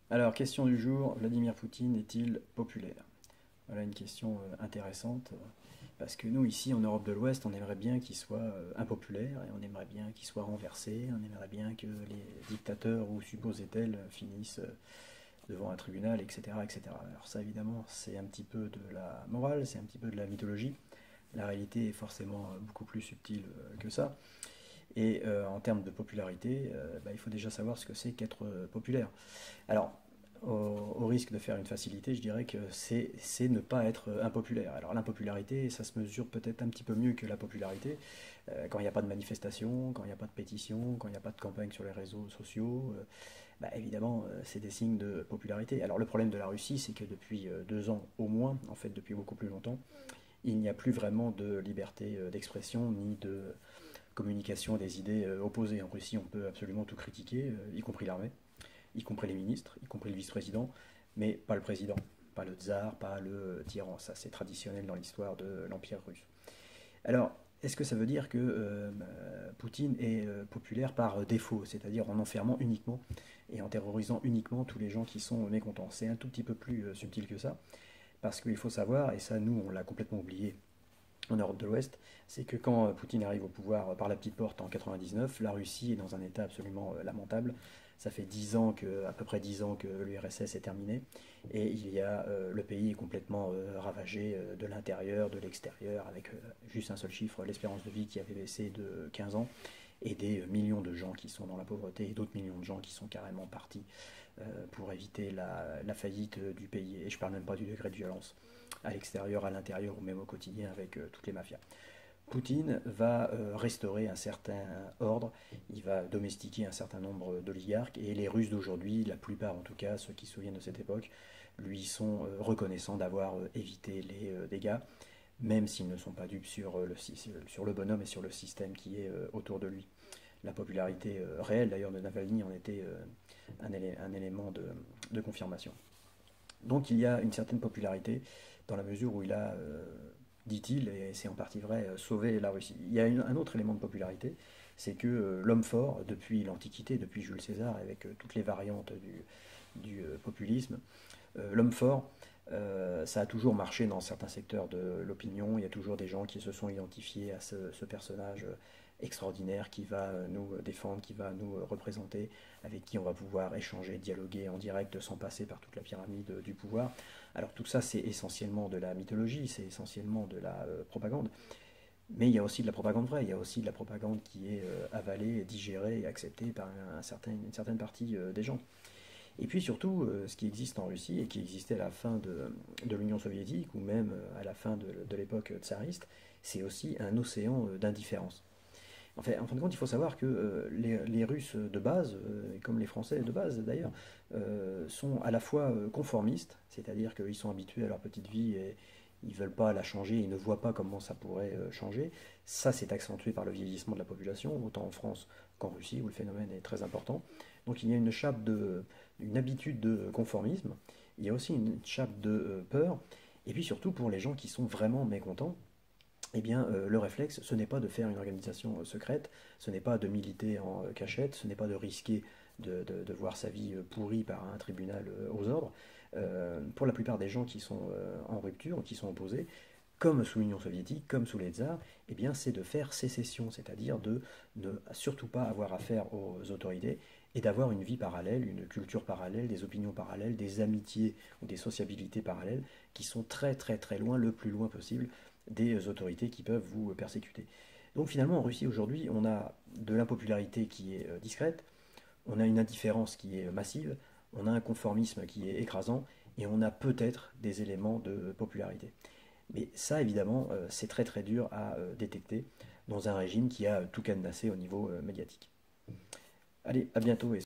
Alors, question du jour, Vladimir Poutine est-il populaire? Voilà une question intéressante, parce que nous, ici, en Europe de l'Ouest, on aimerait bien qu'il soit impopulaire, et on aimerait bien qu'il soit renversé, on aimerait bien que les dictateurs, ou supposés-tels, finissent devant un tribunal, etc., etc. Alors ça, évidemment, c'est un petit peu de la morale, c'est un petit peu de la mythologie. La réalité est forcément beaucoup plus subtile que ça. Et en termes de popularité, il faut déjà savoir ce que c'est qu'être populaire. Alors, au risque de faire une facilité, je dirais que c'est ne pas être impopulaire. Alors l'impopularité, ça se mesure peut-être un petit peu mieux que la popularité. Quand il n'y a pas de manifestation, quand il n'y a pas de pétition, quand il n'y a pas de campagne sur les réseaux sociaux, évidemment, c'est des signes de popularité. Alors le problème de la Russie, c'est que depuis 2 ans au moins, en fait depuis beaucoup plus longtemps, il n'y a plus vraiment de liberté d'expression ni de communication des idées opposées. En Russie, on peut absolument tout critiquer, y compris l'armée, y compris les ministres, y compris le vice-président, mais pas le président, pas le tsar, pas le tyran. Ça, c'est traditionnel dans l'histoire de l'Empire russe. Alors, est-ce que ça veut dire que Poutine est populaire par défaut, c'est-à-dire en enfermant uniquement et en terrorisant uniquement tous les gens qui sont mécontents? C'est un tout petit peu plus subtil que ça, parce qu'il faut savoir, et ça nous on l'a complètement oublié en Europe de l'Ouest, c'est que quand Poutine arrive au pouvoir par la petite porte en 99, la Russie est dans un état absolument lamentable. Ça fait 10 ans que, à peu près 10 ans que l'URSS est terminé et le pays est complètement ravagé de l'intérieur, de l'extérieur, avec juste un seul chiffre, l'espérance de vie qui avait baissé de 15 ans et des millions de gens qui sont dans la pauvreté et d'autres millions de gens qui sont carrément partis pour éviter la faillite du pays. Et je ne parle même pas du degré de violence à l'extérieur, à l'intérieur ou même au quotidien avec toutes les mafias. Poutine va restaurer un certain ordre, il va domestiquer un certain nombre d'oligarques, et les Russes d'aujourd'hui, la plupart en tout cas, ceux qui se souviennent de cette époque, lui sont reconnaissants d'avoir évité les dégâts, même s'ils ne sont pas dupes sur le bonhomme et sur le système qui est autour de lui. La popularité réelle d'ailleurs de Navalny en était un élément de confirmation. Donc il y a une certaine popularité dans la mesure où il a, dit-il, et c'est en partie vrai, sauvé la Russie. Il y a un autre élément de popularité, c'est que l'homme fort, depuis l'Antiquité, depuis Jules César, avec toutes les variantes du populisme, l'homme fort, ça a toujours marché dans certains secteurs de l'opinion. Il y a toujours des gens qui se sont identifiés à ce personnage extraordinaire qui va nous défendre, qui va nous représenter, avec qui on va pouvoir échanger, dialoguer en direct sans passer par toute la pyramide du pouvoir. Alors tout ça, c'est essentiellement de la mythologie, c'est essentiellement de la propagande. Mais il y a aussi de la propagande vraie, il y a aussi de la propagande qui est avalée, digérée et acceptée par une certaine partie des gens. Et puis surtout, ce qui existe en Russie et qui existait à la fin de l'Union soviétique ou même à la fin de l'époque tsariste, c'est aussi un océan d'indifférence. En fin de compte, il faut savoir que les Russes de base, comme les Français de base d'ailleurs, sont à la fois conformistes, c'est-à-dire qu'ils sont habitués à leur petite vie et ils ne veulent pas la changer, ils ne voient pas comment ça pourrait changer. Ça, c'est accentué par le vieillissement de la population, autant en France qu'en Russie, où le phénomène est très important. Donc il y a une habitude de conformisme, il y a aussi une chape de peur, et puis surtout pour les gens qui sont vraiment mécontents, eh bien, le réflexe, ce n'est pas de faire une organisation secrète, ce n'est pas de militer en cachette, ce n'est pas de risquer de voir sa vie pourrie par un tribunal aux ordres. Pour la plupart des gens qui sont en rupture, qui sont opposés, comme sous l'Union soviétique, comme sous les tsars, eh bien, c'est de faire sécession, c'est-à-dire de ne surtout pas avoir affaire aux autorités et d'avoir une vie parallèle, une culture parallèle, des opinions parallèles, des amitiés ou des sociabilités parallèles qui sont très très très loin, le plus loin possible des autorités qui peuvent vous persécuter. Donc finalement, en Russie aujourd'hui, on a de l'impopularité qui est discrète, on a une indifférence qui est massive, on a un conformisme qui est écrasant, et on a peut-être des éléments de popularité. Mais ça, évidemment, c'est très très dur à détecter dans un régime qui a tout cadenassé au niveau médiatique. Allez, à bientôt et